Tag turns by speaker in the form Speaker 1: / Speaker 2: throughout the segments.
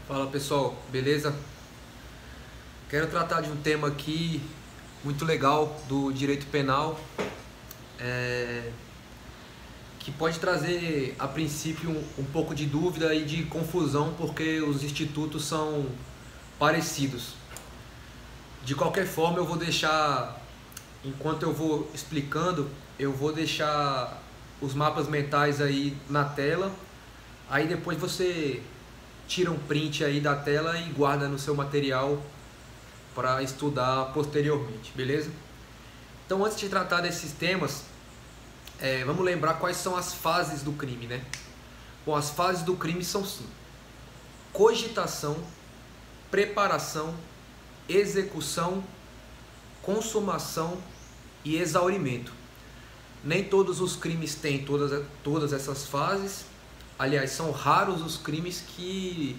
Speaker 1: Fala pessoal, beleza? Quero tratar de um tema aqui muito legal do direito penal, que pode trazer a princípio um pouco de dúvida e de confusão porque os institutos são parecidos. De qualquer forma, eu vou deixar, enquanto eu vou explicando, eu vou deixar os mapas mentais aí na tela. Aí depois você tira um print aí da tela e guarda no seu material para estudar posteriormente, beleza? Então, antes de tratar desses temas, vamos lembrar quais são as fases do crime, né? Bom, as fases do crime são sim: cogitação, preparação, execução, consumação e exaurimento. Nem todos os crimes têm todas essas fases. Aliás, são raros os crimes que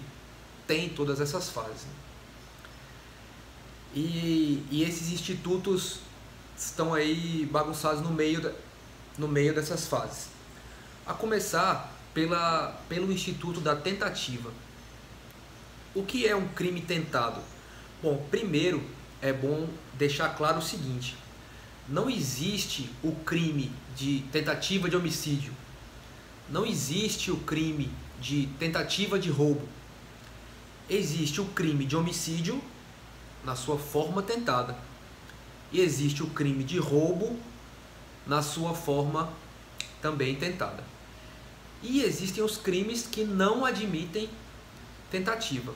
Speaker 1: têm todas essas fases. E esses institutos estão aí bagunçados no meio dessas fases. A começar pelo instituto da tentativa. O que é um crime tentado? Bom, primeiro é bom deixar claro o seguinte: não existe o crime de tentativa de homicídio. Não existe o crime de tentativa de roubo. Existe o crime de homicídio na sua forma tentada. E existe o crime de roubo na sua forma também tentada. E existem os crimes que não admitem tentativa.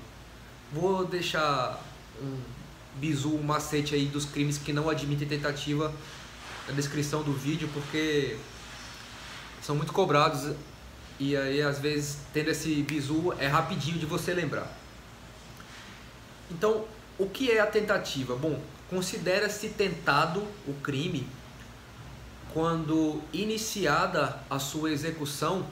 Speaker 1: Vou deixar um macete aí dos crimes que não admitem tentativa na descrição do vídeo, porque são muito cobrados e aí às vezes tendo esse bizu é rapidinho de você lembrar. Então, o que é a tentativa? Bom, considera-se tentado o crime quando iniciada a sua execução,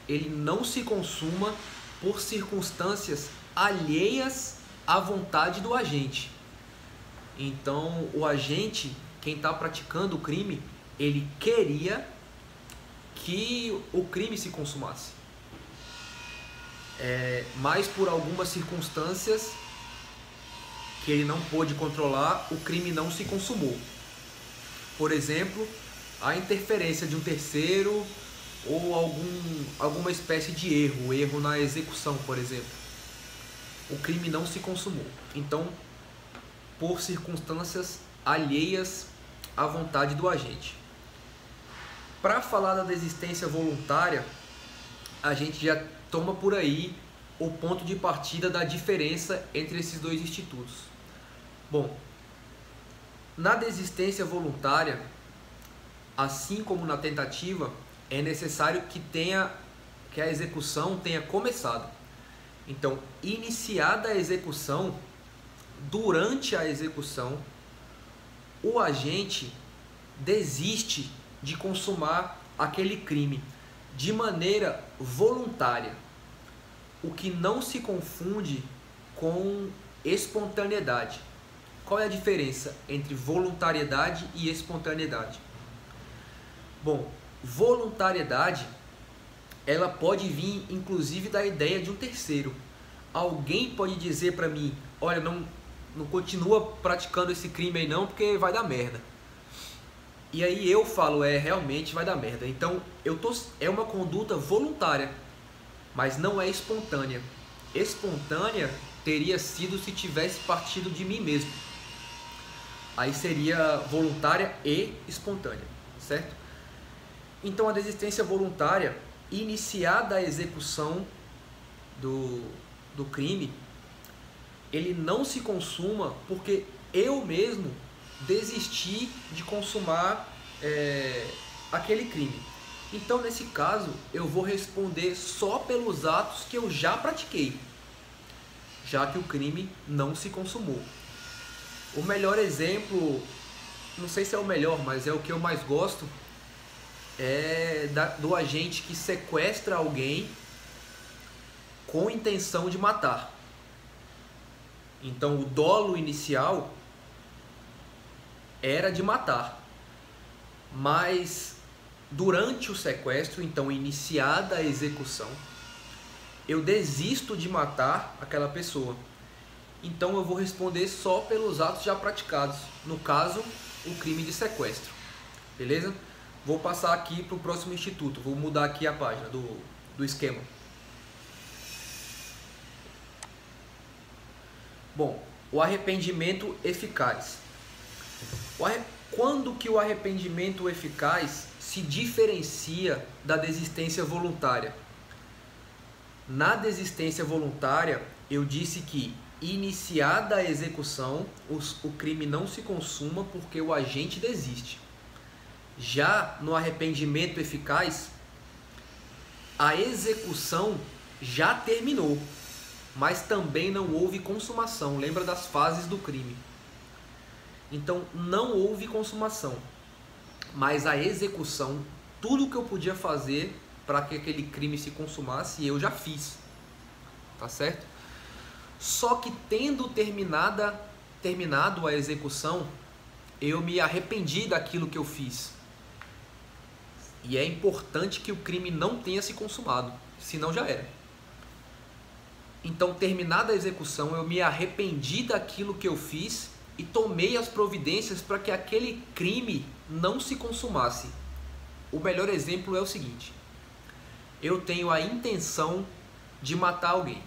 Speaker 1: ele não se consuma por circunstâncias alheias à vontade do agente. Então, o agente, quem está praticando o crime, ele queria que o crime se consumasse, mas por algumas circunstâncias que ele não pôde controlar, o crime não se consumou. Por exemplo, a interferência de um terceiro ou alguma espécie de erro na execução, por exemplo. O crime não se consumou. Então, por circunstâncias alheias à vontade do agente. Para falar da desistência voluntária, a gente já toma por aí o ponto de partida da diferença entre esses dois institutos. Bom, na desistência voluntária, assim como na tentativa, é necessário que a execução tenha começado. Então, iniciada a execução, durante a execução, o agente desiste de consumar aquele crime de maneira voluntária, o que não se confunde com espontaneidade. Qual é a diferença entre voluntariedade e espontaneidade? Bom, voluntariedade, ela pode vir inclusive da ideia de um terceiro. Alguém pode dizer para mim: olha, não continua praticando esse crime aí não, porque vai dar merda. E aí eu falo, realmente vai dar merda. Então, é uma conduta voluntária, mas não é espontânea. Espontânea teria sido se tivesse partido de mim mesmo. Aí seria voluntária e espontânea, certo? Então, a desistência voluntária, iniciada a execução do crime, ele não se consuma porque eu mesmo desisti de consumar aquele crime. Então, nesse caso, eu vou responder só pelos atos que eu já pratiquei, já que o crime não se consumou. O melhor exemplo, não sei se é o melhor, mas é o que eu mais gosto, do agente que sequestra alguém com intenção de matar. Então, o dolo inicial era de matar, mas durante o sequestro, então iniciada a execução, eu desisto de matar aquela pessoa. Então eu vou responder só pelos atos já praticados, no caso, o crime de sequestro. Beleza? Vou passar aqui para o próximo instituto, vou mudar aqui a página do esquema. Bom, o arrependimento eficaz. Quando que o arrependimento eficaz se diferencia da desistência voluntária? Na desistência voluntária, eu disse que, iniciada a execução, o crime não se consuma porque o agente desiste. Já no arrependimento eficaz, a execução já terminou, mas também não houve consumação. Lembra das fases do crime? Então, não houve consumação, mas a execução, tudo que eu podia fazer para que aquele crime se consumasse, eu já fiz, tá certo? Só que tendo terminado a execução, eu me arrependi daquilo que eu fiz. E é importante que o crime não tenha se consumado, senão já era. Então, terminada a execução, eu me arrependi daquilo que eu fiz e tomei as providências para que aquele crime não se consumasse. O melhor exemplo é o seguinte: eu tenho a intenção de matar alguém.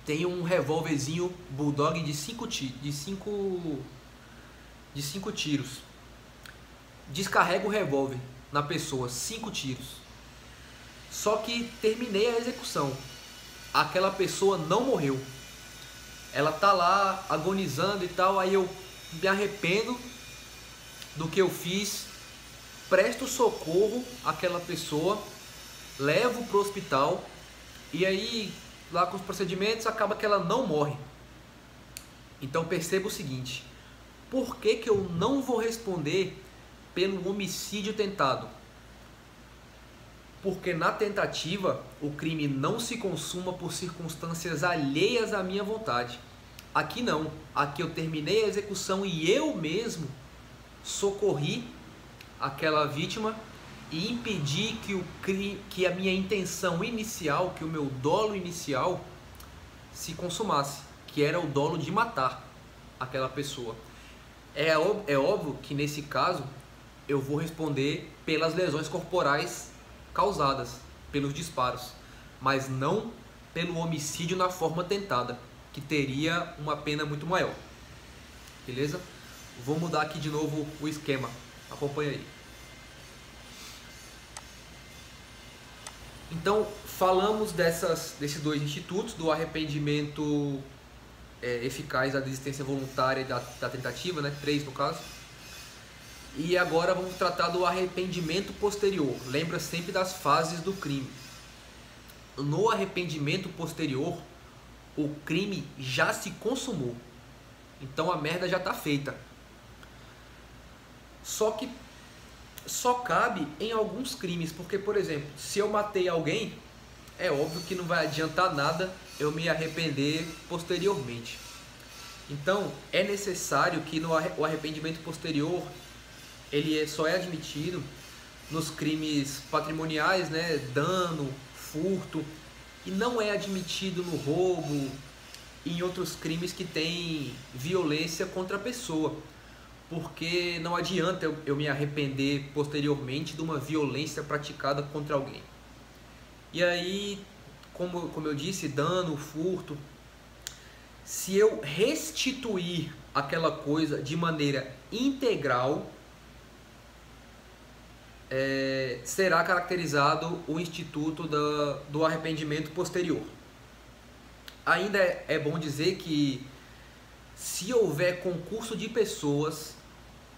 Speaker 1: Tenho um revólverzinho Bulldog de 5 tiros. Descarrego o revólver na pessoa, 5 tiros. Só que terminei a execução. Aquela pessoa não morreu. Ela tá lá agonizando e tal, aí eu me arrependo do que eu fiz, presto socorro àquela pessoa, levo pro hospital e aí lá com os procedimentos acaba que ela não morre. Então perceba o seguinte: por que que eu não vou responder pelo homicídio tentado? Porque na tentativa o crime não se consuma por circunstâncias alheias à minha vontade. Aqui não, aqui eu terminei a execução e eu mesmo socorri aquela vítima e impedi que a minha intenção inicial, que o meu dolo inicial se consumasse, que era o dolo de matar aquela pessoa. É óbvio que nesse caso eu vou responder pelas lesões corporais causadas pelos disparos, mas não pelo homicídio na forma tentada, que teria uma pena muito maior. Beleza? Vou mudar aqui de novo o esquema. Acompanha aí. Então, falamos desses dois institutos, do arrependimento eficaz da desistência voluntária e da tentativa, né? 3 no caso. E agora vamos tratar do arrependimento posterior. Lembra sempre das fases do crime. No arrependimento posterior, o crime já se consumou. Então a merda já está feita. Só que só cabe em alguns crimes, porque, por exemplo, se eu matei alguém, é óbvio que não vai adiantar nada eu me arrepender posteriormente. Então é necessário que o arrependimento posterior ele só é admitido nos crimes patrimoniais, né, dano, furto, e não é admitido no roubo e em outros crimes que tem violência contra a pessoa, porque não adianta eu me arrepender posteriormente de uma violência praticada contra alguém. E aí, como eu disse, dano, furto, se eu restituir aquela coisa de maneira integral, será caracterizado o instituto do arrependimento posterior. Ainda é bom dizer que, se houver concurso de pessoas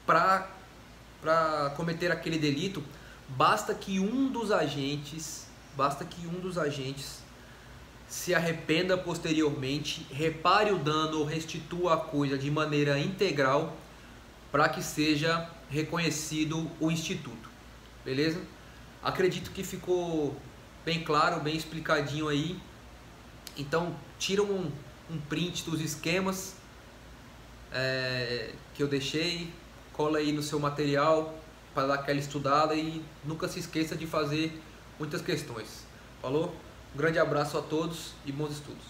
Speaker 1: para cometer aquele delito, basta que um dos agentes se arrependa posteriormente, repare o dano ou restitua a coisa de maneira integral para que seja reconhecido o instituto. Beleza? Acredito que ficou bem claro, bem explicadinho aí. Então, tira um print dos esquemas que eu deixei, cola aí no seu material para dar aquela estudada e nunca se esqueça de fazer muitas questões. Falou? Um grande abraço a todos e bons estudos.